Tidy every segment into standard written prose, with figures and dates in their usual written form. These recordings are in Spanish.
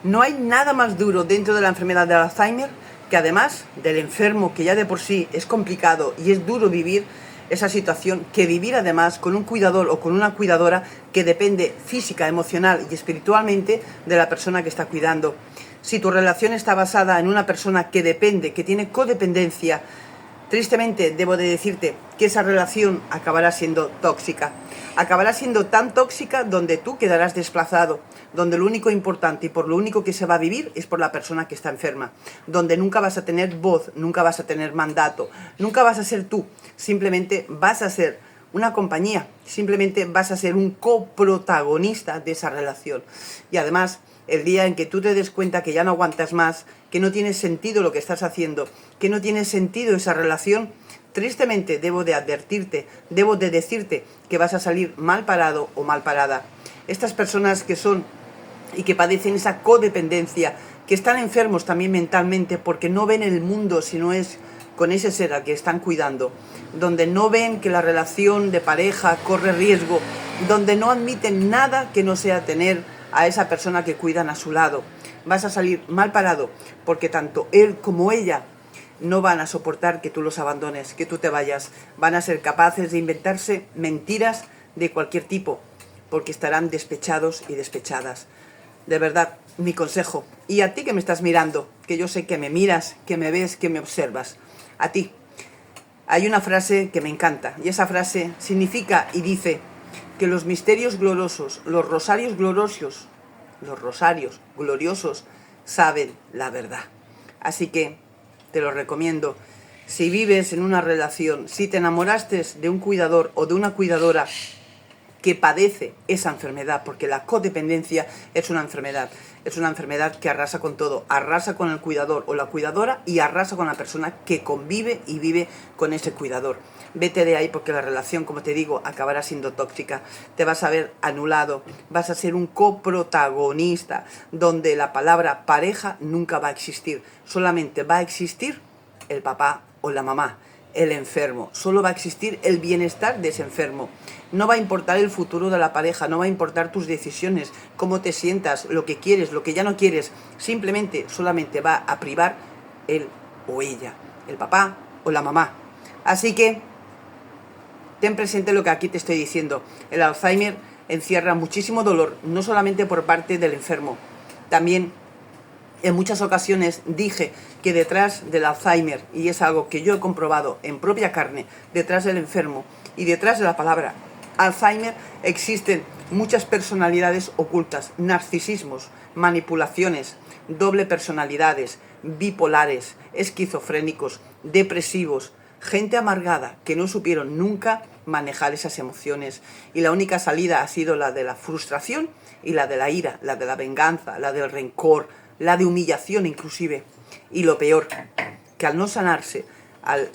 No hay nada más duro dentro de la enfermedad de Alzheimer que, además del enfermo, que ya de por sí es complicado y es duro vivir esa situación, que vivir además con un cuidador o con una cuidadora que depende física, emocional y espiritualmente de la persona que está cuidando. Si tu relación está basada en una persona que depende, que tiene codependencia, tristemente debo de decirte que esa relación acabará siendo tóxica. Acabará siendo tan tóxica donde tú quedarás desplazado, donde lo único importante y por lo único que se va a vivir es por la persona que está enferma, donde nunca vas a tener voz, nunca vas a tener mandato, nunca vas a ser tú, simplemente vas a ser una compañía, simplemente vas a ser un coprotagonista de esa relación. Y además, el día en que tú te des cuenta que ya no aguantas más, que no tiene sentido lo que estás haciendo, que no tiene sentido esa relación, tristemente debo de advertirte, debo de decirte que vas a salir mal parado o mal parada. Estas personas que son y que padecen esa codependencia, que están enfermos también mentalmente porque no ven el mundo si no es con ese ser al que están cuidando, donde no ven que la relación de pareja corre riesgo, donde no admiten nada que no sea tener a esa persona que cuidan a su lado. Vas a salir mal parado porque tanto él como ella no van a soportar que tú los abandones, que tú te vayas. Van a ser capaces de inventarse mentiras de cualquier tipo porque estarán despechados y despechadas. De verdad, mi consejo, y a ti que me estás mirando, que yo sé que me miras, que me ves, que me observas, a ti, hay una frase que me encanta, y esa frase significa y dice que los misterios gloriosos, los rosarios gloriosos saben la verdad. Así que te lo recomiendo. Si vives en una relación, si te enamoraste de un cuidador o de una cuidadora que padece esa enfermedad, porque la codependencia es una enfermedad que arrasa con todo, arrasa con el cuidador o la cuidadora y arrasa con la persona que convive y vive con ese cuidador. Vete de ahí porque la relación, como te digo, acabará siendo tóxica, te vas a ver anulado, vas a ser un coprotagonista, donde la palabra pareja nunca va a existir, solamente va a existir el papá o la mamá, el enfermo, solo va a existir el bienestar de ese enfermo. No va a importar el futuro de la pareja, no va a importar tus decisiones, cómo te sientas, lo que quieres, lo que ya no quieres, simplemente, solamente va a privar él o ella, el papá o la mamá. Así que ten presente lo que aquí te estoy diciendo. El Alzheimer encierra muchísimo dolor, no solamente por parte del enfermo, también en muchas ocasiones dije que detrás del Alzheimer, y es algo que yo he comprobado en propia carne, detrás del enfermo y detrás de la palabra Alzheimer existen muchas personalidades ocultas, narcisismos, manipulaciones, doble personalidades, bipolares, esquizofrénicos, depresivos, gente amargada que no supieron nunca manejar esas emociones y la única salida ha sido la de la frustración y la de la ira, la de la venganza, la del rencor, la de humillación inclusive. Y lo peor, que al no sanarse,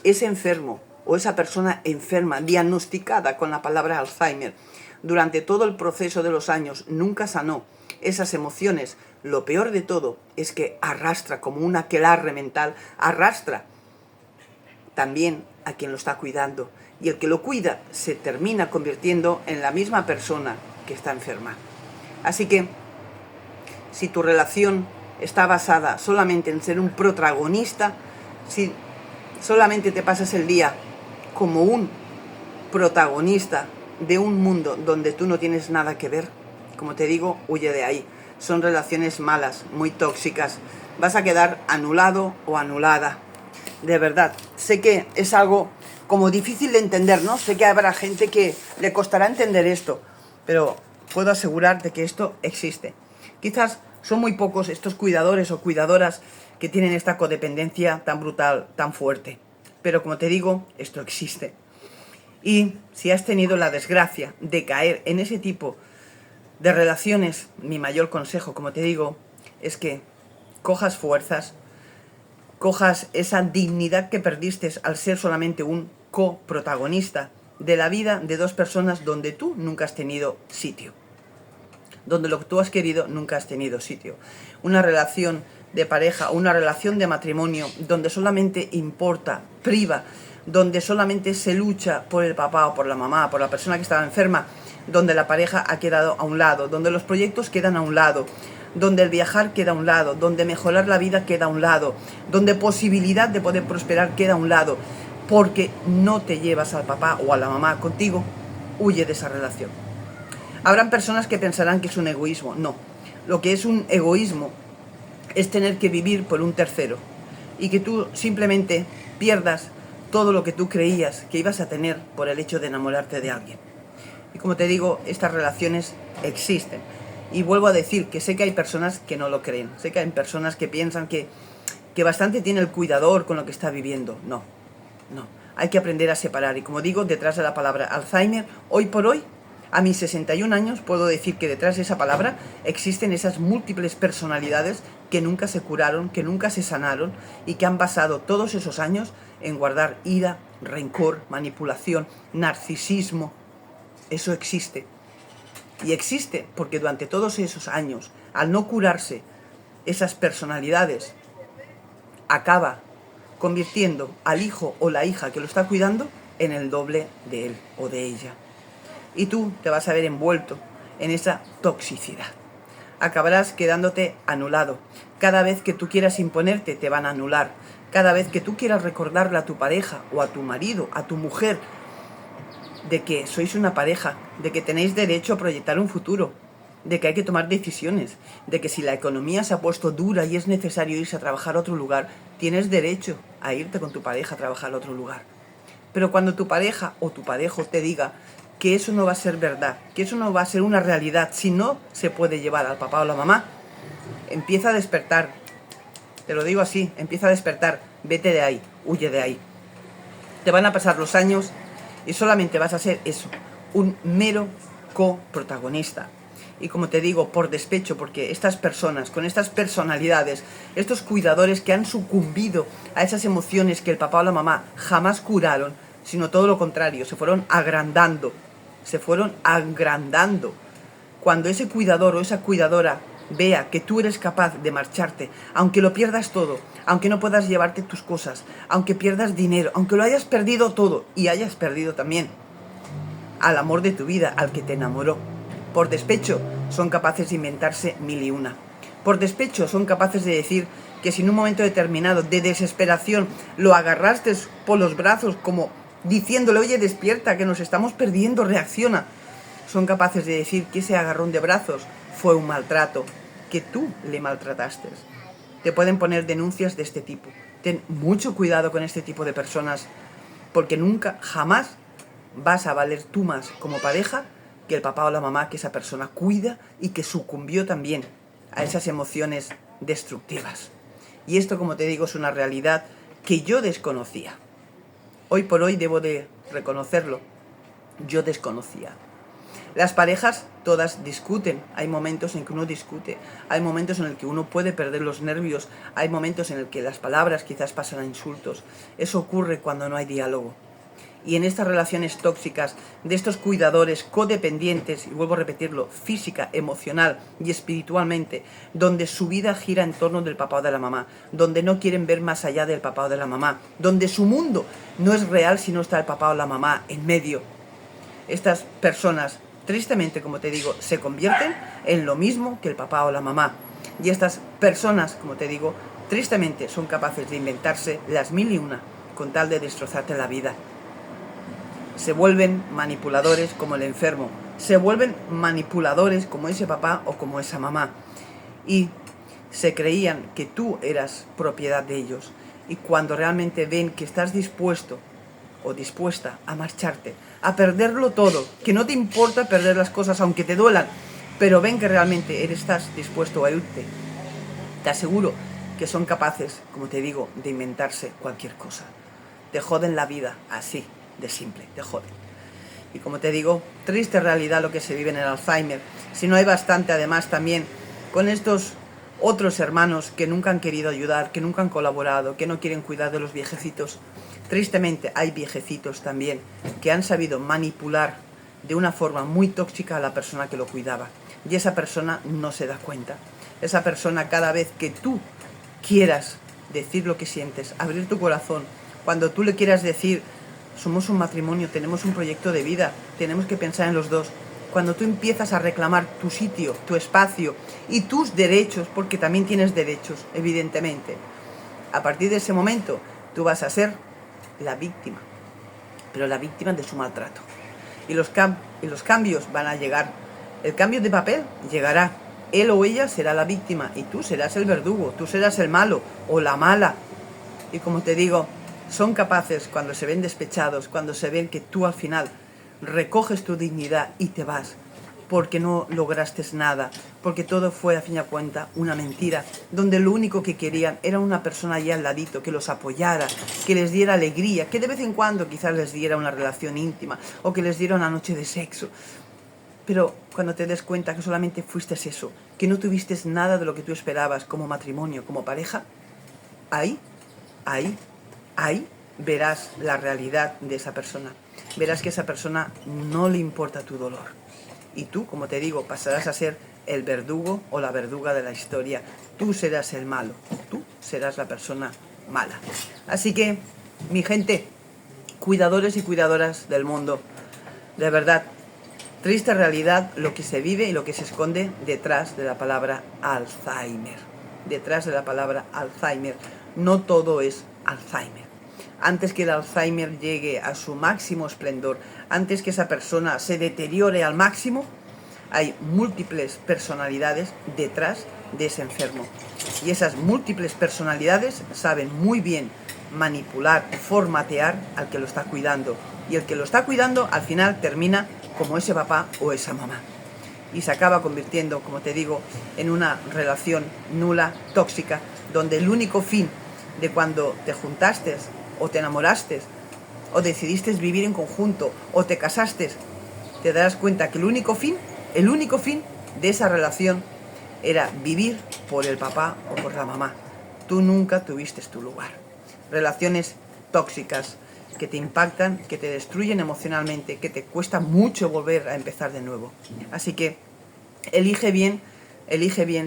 ese enfermo o esa persona enferma, diagnosticada con la palabra Alzheimer, durante todo el proceso de los años nunca sanó esas emociones, lo peor de todo es que arrastra como un aquelarre mental, arrastra también a quien lo está cuidando. Y el que lo cuida se termina convirtiendo en la misma persona que está enferma. Así que, si tu relación está basada solamente en ser un protagonista, si solamente te pasas el día como un protagonista de un mundo donde tú no tienes nada que ver, como te digo, huye de ahí. Son relaciones malas, muy tóxicas. Vas a quedar anulado o anulada. De verdad, sé que es algo como difícil de entender, ¿no? Sé que habrá gente que le costará entender esto, pero puedo asegurarte que esto existe. Quizás son muy pocos estos cuidadores o cuidadoras que tienen esta codependencia tan brutal, tan fuerte. Pero como te digo, esto existe. Y si has tenido la desgracia de caer en ese tipo de relaciones, mi mayor consejo, como te digo, es que cojas fuerzas, cojas esa dignidad que perdiste al ser solamente un coprotagonista de la vida de dos personas donde tú nunca has tenido sitio. Donde lo que tú has querido nunca has tenido sitio. Una relación de pareja, una relación de matrimonio donde solamente importa, priva, donde solamente se lucha por el papá o por la mamá, por la persona que estaba enferma, donde la pareja ha quedado a un lado, donde los proyectos quedan a un lado, donde el viajar queda a un lado, donde mejorar la vida queda a un lado, donde posibilidad de poder prosperar queda a un lado, porque no te llevas al papá o a la mamá contigo, huye de esa relación. Habrán personas que pensarán que es un egoísmo. No, lo que es un egoísmo es tener que vivir por un tercero y que tú simplemente pierdas todo lo que tú creías que ibas a tener por el hecho de enamorarte de alguien. Y como te digo, estas relaciones existen. Y vuelvo a decir que sé que hay personas que no lo creen. Sé que hay personas que piensan que bastante tiene el cuidador con lo que está viviendo. No. Hay que aprender a separar. Y como digo, detrás de la palabra Alzheimer, hoy por hoy, a mis 61 años, puedo decir que detrás de esa palabra existen esas múltiples personalidades que nunca se curaron, que nunca se sanaron y que han pasado todos esos años en guardar ira, rencor, manipulación, narcisismo. Eso existe. Y existe porque durante todos esos años, al no curarse esas personalidades, acaba convirtiendo al hijo o la hija que lo está cuidando en el doble de él o de ella. Y tú te vas a ver envuelto en esa toxicidad. Acabarás quedándote anulado. Cada vez que tú quieras imponerte, te van a anular. Cada vez que tú quieras recordarle a tu pareja o a tu marido, a tu mujer, de que sois una pareja, de que tenéis derecho a proyectar un futuro, de que hay que tomar decisiones, de que si la economía se ha puesto dura y es necesario irse a trabajar a otro lugar, tienes derecho a irte con tu pareja a trabajar a otro lugar. Pero cuando tu pareja o tu parejo te diga que eso no va a ser verdad, que eso no va a ser una realidad, si no se puede llevar al papá o la mamá, empieza a despertar. Te lo digo así, empieza a despertar, vete de ahí, huye de ahí. Te van a pasar los años y solamente vas a ser eso, un mero coprotagonista. Y como te digo, por despecho, porque estas personas, con estas personalidades, estos cuidadores que han sucumbido a esas emociones que el papá o la mamá jamás curaron, sino todo lo contrario, se fueron agrandando. Cuando ese cuidador o esa cuidadora vea que tú eres capaz de marcharte, aunque lo pierdas todo, aunque no puedas llevarte tus cosas, aunque pierdas dinero, aunque lo hayas perdido todo y hayas perdido también al amor de tu vida, al que te enamoró. Por despecho son capaces de inventarse mil y una. Por despecho son capaces de decir que si en un momento determinado de desesperación lo agarraste por los brazos como diciéndole, oye, despierta, que nos estamos perdiendo, reacciona. Son capaces de decir que ese agarrón de brazos fue un maltrato, que tú le maltrataste. Te pueden poner denuncias de este tipo. Ten mucho cuidado con este tipo de personas, porque nunca, jamás vas a valer tú más como pareja que el papá o la mamá que esa persona cuida y que sucumbió también a esas emociones destructivas. Y esto, como te digo, es una realidad que yo desconocía. Hoy por hoy debo de reconocerlo, yo desconocía. Las parejas todas discuten, hay momentos en que uno discute, hay momentos en el que uno puede perder los nervios, hay momentos en el que las palabras quizás pasan a insultos. Eso ocurre cuando no hay diálogo. Y en estas relaciones tóxicas, de estos cuidadores codependientes, y vuelvo a repetirlo, física, emocional y espiritualmente, donde su vida gira en torno del papá o de la mamá, donde no quieren ver más allá del papá o de la mamá, donde su mundo no es real si no está el papá o la mamá en medio. Estas personas, tristemente, como te digo, se convierten en lo mismo que el papá o la mamá. Y estas personas, como te digo, tristemente son capaces de inventarse las mil y una con tal de destrozarte la vida. Se vuelven manipuladores como el enfermo, se vuelven manipuladores como ese papá o como esa mamá. Y se creían que tú eras propiedad de ellos. Y cuando realmente ven que estás dispuesto o dispuesta a marcharte, a perderlo todo, que no te importa perder las cosas aunque te duelan, pero ven que realmente estás dispuesto a irte, te aseguro que son capaces, como te digo, de inventarse cualquier cosa. Te joden la vida, así de simple, te joden. Y como te digo, triste realidad lo que se vive en el Alzheimer. Si no hay bastante, además, también con estos otros hermanos que nunca han querido ayudar, que nunca han colaborado, que no quieren cuidar de los viejecitos. Tristemente hay viejecitos también que han sabido manipular de una forma muy tóxica a la persona que lo cuidaba. Y esa persona no se da cuenta. Esa persona, cada vez que tú quieras decir lo que sientes, abrir tu corazón, cuando tú le quieras decir, somos un matrimonio, tenemos un proyecto de vida, tenemos que pensar en los dos, cuando tú empiezas a reclamar tu sitio, tu espacio y tus derechos, porque también tienes derechos, evidentemente, a partir de ese momento tú vas a ser la víctima, pero la víctima de su maltrato. Y los cambios van a llegar. El cambio de papel llegará. Él o ella será la víctima y tú serás el verdugo, tú serás el malo o la mala. Y como te digo, son capaces cuando se ven despechados, cuando se ven que tú al final recoges tu dignidad y te vas, porque no lograste nada, porque todo fue a fin de cuentas una mentira, donde lo único que querían era una persona allá al ladito que los apoyara, que les diera alegría, que de vez en cuando quizás les diera una relación íntima o que les diera una noche de sexo. Pero cuando te des cuenta que solamente fuiste eso, que no tuviste nada de lo que tú esperabas como matrimonio, como pareja, ahí verás la realidad de esa persona. Verás que a esa persona no le importa tu dolor. Y tú, como te digo, pasarás a ser el verdugo o la verduga de la historia. Tú serás el malo, tú serás la persona mala. Así que, mi gente, cuidadores y cuidadoras del mundo, de verdad, triste realidad lo que se vive y lo que se esconde detrás de la palabra Alzheimer. Detrás de la palabra Alzheimer. No todo es Alzheimer. Antes que el Alzheimer llegue a su máximo esplendor, antes que esa persona se deteriore al máximo, hay múltiples personalidades detrás de ese enfermo. Y esas múltiples personalidades saben muy bien manipular, formatear al que lo está cuidando. Y el que lo está cuidando al final termina como ese papá o esa mamá. Y se acaba convirtiendo, como te digo, en una relación nula, tóxica, donde el único fin de cuando te juntaste o te enamoraste o decidiste vivir en conjunto o te casaste, te darás cuenta que el único fin de esa relación era vivir por el papá o por la mamá. Tú nunca tuviste tu lugar. Relaciones tóxicas que te impactan, que te destruyen emocionalmente, que te cuesta mucho volver a empezar de nuevo. Así que elige bien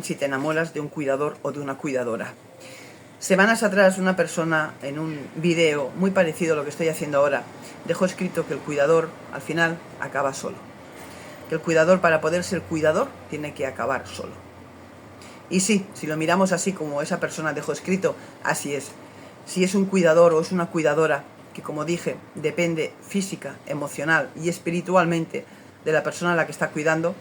si te enamoras de un cuidador o de una cuidadora. Semanas atrás una persona en un video muy parecido a lo que estoy haciendo ahora dejó escrito que el cuidador al final acaba solo. Que el cuidador, para poder ser cuidador, tiene que acabar solo. Y sí, si lo miramos así como esa persona dejó escrito, así es. Si es un cuidador o es una cuidadora que, como dije, depende física, emocional y espiritualmente de la persona a la que está cuidando,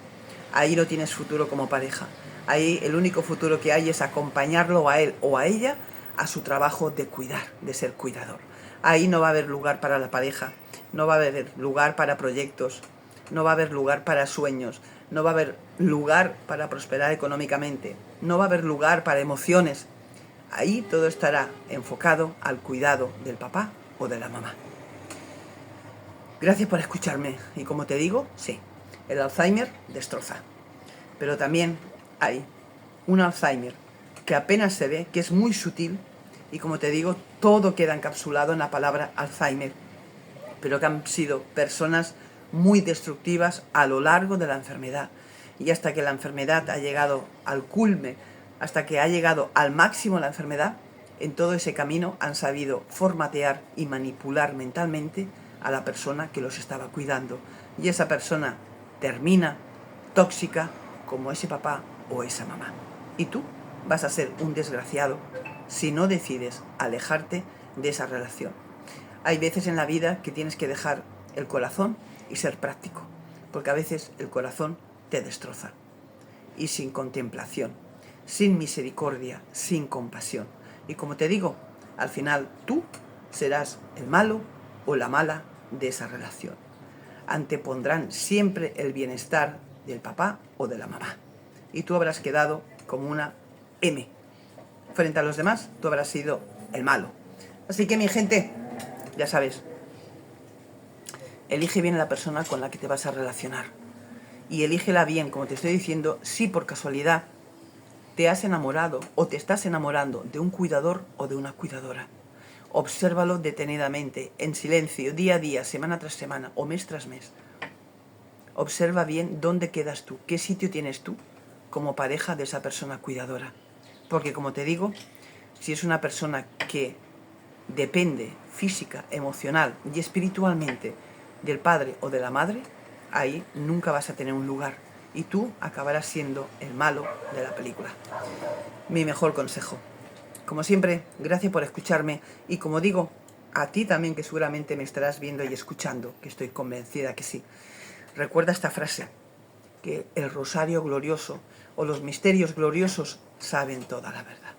ahí no tienes futuro como pareja. Ahí el único futuro que hay es acompañarlo a él o a ella a su trabajo de cuidar, de ser cuidador. Ahí no va a haber lugar para la pareja, no va a haber lugar para proyectos, no va a haber lugar para sueños, no va a haber lugar para prosperar económicamente, no va a haber lugar para emociones. Ahí todo estará enfocado al cuidado del papá o de la mamá. Gracias por escucharme y como te digo, sí, el Alzheimer destroza, pero también hay un Alzheimer que apenas se ve, que es muy sutil y como te digo, todo queda encapsulado en la palabra Alzheimer, pero que han sido personas muy destructivas a lo largo de la enfermedad y hasta que la enfermedad ha llegado al culme, hasta que ha llegado al máximo la enfermedad, en todo ese camino han sabido formatear y manipular mentalmente a la persona que los estaba cuidando y esa persona termina tóxica como ese papá o esa mamá. Y tú vas a ser un desgraciado si no decides alejarte de esa relación. Hay veces en la vida que tienes que dejar el corazón y ser práctico, porque a veces el corazón te destroza. Y sin contemplación, sin misericordia, sin compasión. Y como te digo, al final tú serás el malo o la mala de esa relación. Antepondrán siempre el bienestar del papá o de la mamá. Y tú habrás quedado como una M. Frente a los demás, tú habrás sido el malo. Así que mi gente, ya sabes, elige bien a la persona con la que te vas a relacionar. Y elígela bien, como te estoy diciendo, si por casualidad te has enamorado o te estás enamorando de un cuidador o de una cuidadora. Obsérvalo detenidamente, en silencio, día a día, semana tras semana o mes tras mes. Observa bien dónde quedas tú, qué sitio tienes tú como pareja de esa persona cuidadora. Porque como te digo, si es una persona que depende física, emocional y espiritualmente del padre o de la madre, ahí nunca vas a tener un lugar y tú acabarás siendo el malo de la película. Mi mejor consejo. Como siempre, gracias por escucharme y como digo, a ti también que seguramente me estarás viendo y escuchando, que estoy convencida que sí. Recuerda esta frase, que el rosario glorioso o los misterios gloriosos saben toda la verdad.